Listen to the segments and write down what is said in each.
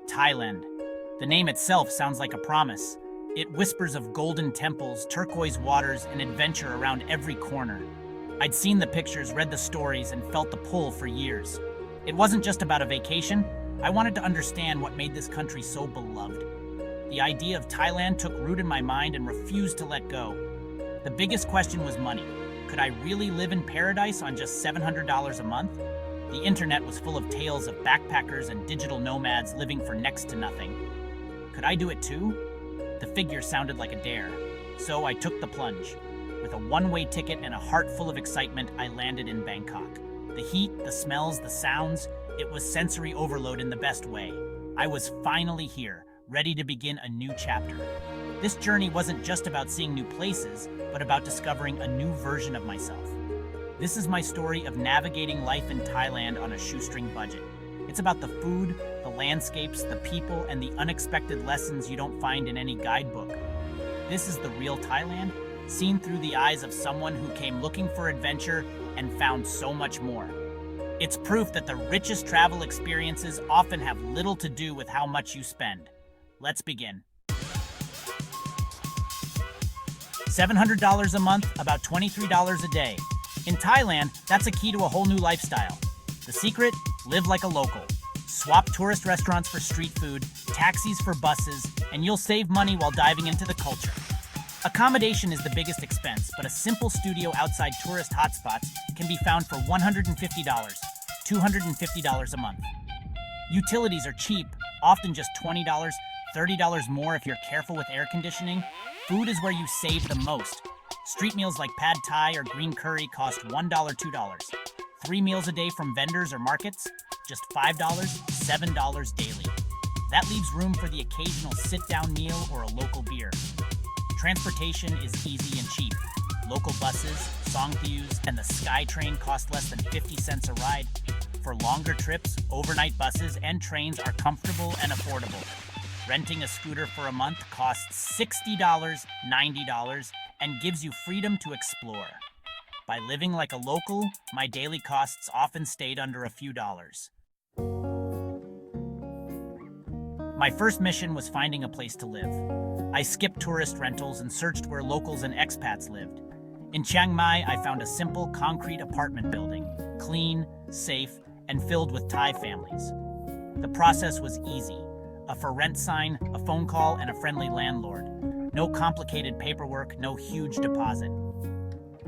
Thailand. The name itself sounds like a promise. It whispers of golden temples, turquoise waters, and adventure around every corner. I'd seen the pictures, read the stories, and felt the pull for years. It wasn't just about a vacation. I wanted to understand what made this country so beloved. The idea of Thailand took root in my mind and refused to let go. The biggest question was money. Could I really live in paradise on just $700 a month? The internet was full of tales of backpackers and digital nomads living for next to nothing. Could I do it too? The figure sounded like a dare, so I took the plunge. With a one-way ticket and a heart full of excitement, I landed in Bangkok. The heat, the smells, the sounds, it was sensory overload in the best way. I was finally here, ready to begin a new chapter. This journey wasn't just about seeing new places, but about discovering a new version of myself. This is my story of navigating life in Thailand on a shoestring budget. It's about the food, the landscapes, the people, and the unexpected lessons you don't find in any guidebook. This is the real Thailand, seen through the eyes of someone who came looking for adventure and found so much more. It's proof that the richest travel experiences often have little to do with how much you spend. Let's begin. $700 a month, about $23 a day. In Thailand, that's a key to a whole new lifestyle. The secret? Live like a local. Swap tourist restaurants for street food, taxis for buses, and you'll save money while diving into the culture. Accommodation is the biggest expense, but a simple studio outside tourist hotspots can be found for $150, $250 a month. Utilities are cheap, often just $20, $30 more if you're careful with air conditioning. Food is where you save the most. Street meals like pad thai or green curry cost $1, $2. 3 meals a day from vendors or markets, just $5, $7 daily. That leaves room for the occasional sit-down meal or a local beer. Transportation is easy and cheap. Local buses, Songthews, and the SkyTrain cost less than 50 cents a ride. For longer trips, overnight buses and trains are comfortable and affordable. Renting a scooter for a month costs $60, $90, and gives you freedom to explore. By living like a local, my daily costs often stayed under a few dollars. My first mission was finding a place to live. I skipped tourist rentals and searched where locals and expats lived. In Chiang Mai, I found a simple concrete apartment building, clean, safe, and filled with Thai families. The process was easy. A for rent sign, a phone call, and a friendly landlord. No complicated paperwork, no huge deposit.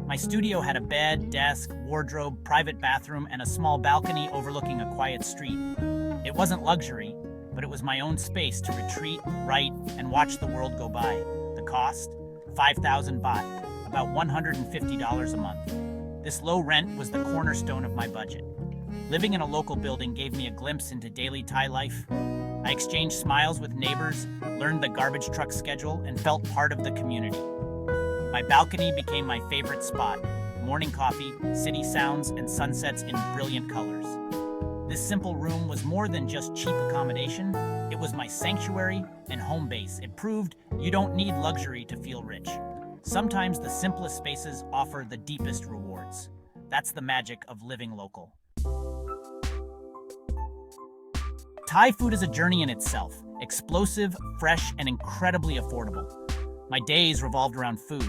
My studio had a bed, desk, wardrobe, private bathroom, and a small balcony overlooking a quiet street. It wasn't luxury, but it was my own space to retreat, write, and watch the world go by. The cost? 5,000 baht, about $150 a month. This low rent was the cornerstone of my budget. Living in a local building gave me a glimpse into daily Thai life. I exchanged smiles with neighbors, learned the garbage truck schedule, and felt part of the community. My balcony became my favorite spot. Morning coffee, city sounds, and sunsets in brilliant colors. This simple room was more than just cheap accommodation. It was my sanctuary and home base. It proved you don't need luxury to feel rich. Sometimes the simplest spaces offer the deepest rewards. That's the magic of living local. Thai food is a journey in itself, explosive, fresh, and incredibly affordable. My days revolved around food.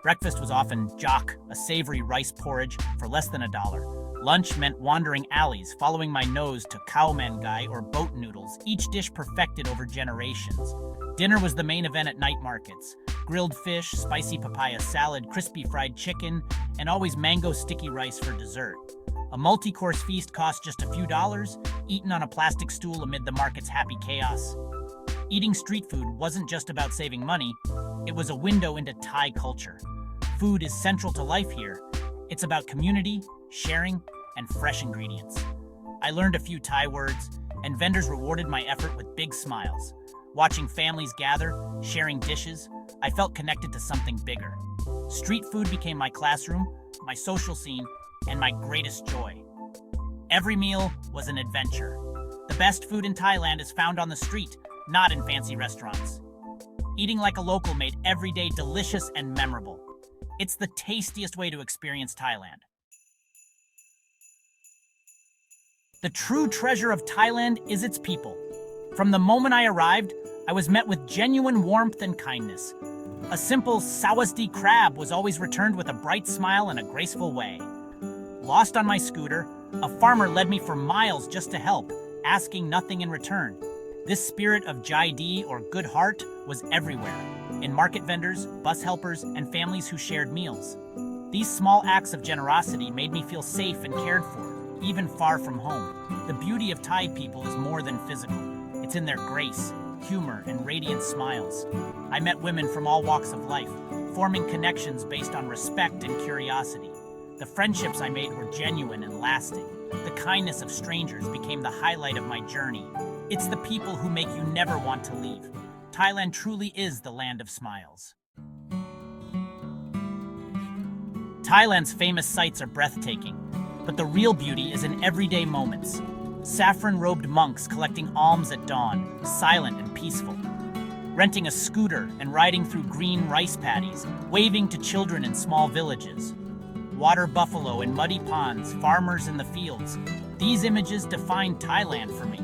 Breakfast was often jok, a savory rice porridge, for less than $1. Lunch meant wandering alleys, following my nose to khao man gai or boat noodles, each dish perfected over generations. Dinner was the main event at night markets. Grilled fish, spicy papaya salad, crispy fried chicken, and always mango sticky rice for dessert. A multi-course feast cost just a few dollars, eaten on a plastic stool amid the market's happy chaos. Eating street food wasn't just about saving money, it was a window into Thai culture. Food is central to life here. It's about community, sharing, and fresh ingredients. I learned a few Thai words, and vendors rewarded my effort with big smiles. Watching families gather, sharing dishes, I felt connected to something bigger. Street food became my classroom, my social scene, and my greatest joy. Every meal was an adventure. The best food in Thailand is found on the street, not in fancy restaurants. Eating like a local made every day delicious and memorable. It's the tastiest way to experience Thailand. The true treasure of Thailand is its people. From the moment I arrived, I was met with genuine warmth and kindness. A simple sawadee crab was always returned with a bright smile and a graceful way. Lost on my scooter, a farmer led me for miles just to help, asking nothing in return. This spirit of Jai or good heart was everywhere, in market vendors, bus helpers, and families who shared meals. These small acts of generosity made me feel safe and cared for, even far from home. The beauty of Thai people is more than physical. It's in their grace, humor, and radiant smiles. I met women from all walks of life, forming connections based on respect and curiosity. The friendships I made were genuine and lasting. The kindness of strangers became the highlight of my journey. It's the people who make you never want to leave. Thailand truly is the land of smiles. Thailand's famous sights are breathtaking, but the real beauty is in everyday moments. Saffron-robed monks collecting alms at dawn, silent and peaceful. Renting a scooter and riding through green rice paddies, waving to children in small villages. Water buffalo in muddy ponds, farmers in the fields. These images define Thailand for me.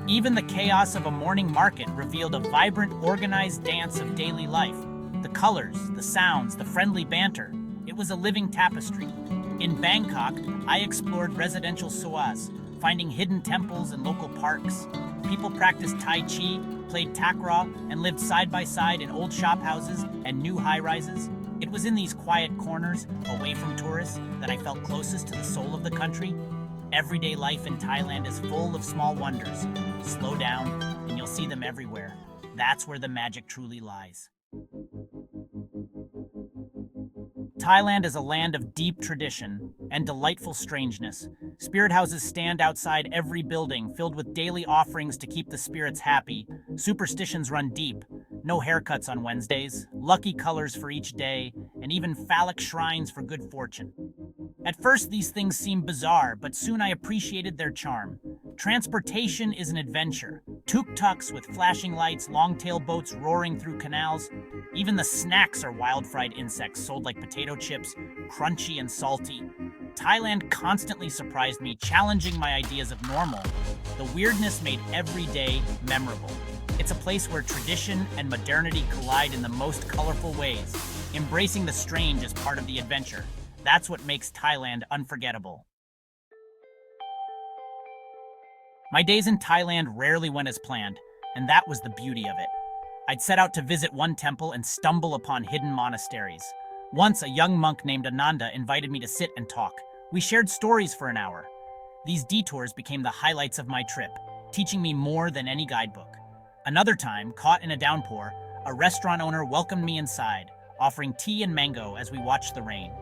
Even the chaos of a morning market revealed a vibrant, organized dance of daily life. The colors, the sounds, the friendly banter. It was a living tapestry. In Bangkok, I explored residential soas, finding hidden temples and local parks. People practiced Tai Chi, played takraw, and lived side by side in old shophouses and new high-rises. It was in these quiet corners, away from tourists, that I felt closest to the soul of the country. Everyday life in Thailand is full of small wonders. Slow down, and you'll see them everywhere. That's where the magic truly lies. Thailand is a land of deep tradition and delightful strangeness. Spirit houses stand outside every building, filled with daily offerings to keep the spirits happy. Superstitions run deep. No haircuts on Wednesdays, lucky colors for each day, and even phallic shrines for good fortune. At first, these things seemed bizarre, but soon I appreciated their charm. Transportation is an adventure. Tuk-tuks with flashing lights, long-tail boats roaring through canals. Even the snacks are wild-fried insects sold like potato chips, crunchy and salty. Thailand constantly surprised me, challenging my ideas of normal. The weirdness made every day memorable. It's a place where tradition and modernity collide in the most colorful ways. Embracing the strange is part of the adventure. That's what makes Thailand unforgettable. My days in Thailand rarely went as planned, and that was the beauty of it. I'd set out to visit one temple and stumble upon hidden monasteries. Once, a young monk named Ananda invited me to sit and talk. We shared stories for an hour. These detours became the highlights of my trip, teaching me more than any guidebook. Another time, caught in a downpour, a restaurant owner welcomed me inside, offering tea and mango as we watched the rain.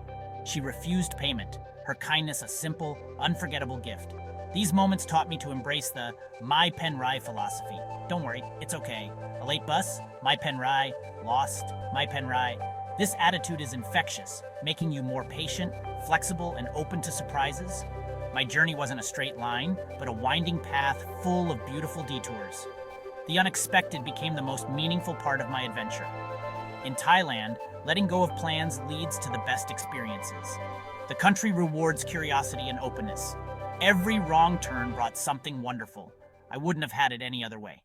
She refused payment, her kindness a simple, unforgettable gift. These moments taught me to embrace the Mai Pen Rai philosophy. Don't worry, it's okay. A late bus? Mai Pen Rai. Lost? Mai Pen Rai. This attitude is infectious, making you more patient, flexible, and open to surprises. My journey wasn't a straight line, but a winding path full of beautiful detours. The unexpected became the most meaningful part of my adventure. In Thailand, letting go of plans leads to the best experiences. The country rewards curiosity and openness. Every wrong turn brought something wonderful. I wouldn't have had it any other way.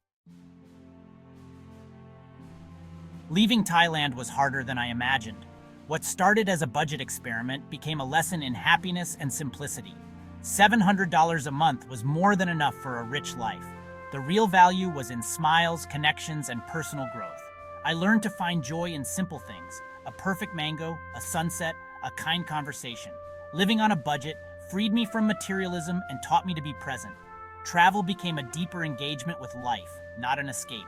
Leaving Thailand was harder than I imagined. What started as a budget experiment became a lesson in happiness and simplicity. $700 a month was more than enough for a rich life. The real value was in smiles, connections, and personal growth. I learned to find joy in simple things: a perfect mango, a sunset, a kind conversation. Living on a budget freed me from materialism and taught me to be present. Travel became a deeper engagement with life, not an escape.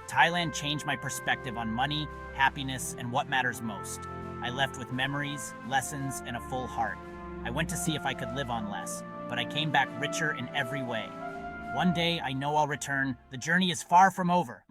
Thailand changed my perspective on money, happiness, and what matters most. I left with memories, lessons, and a full heart. I went to see if I could live on less, but I came back richer in every way. One day, I know I'll return. The journey is far from over.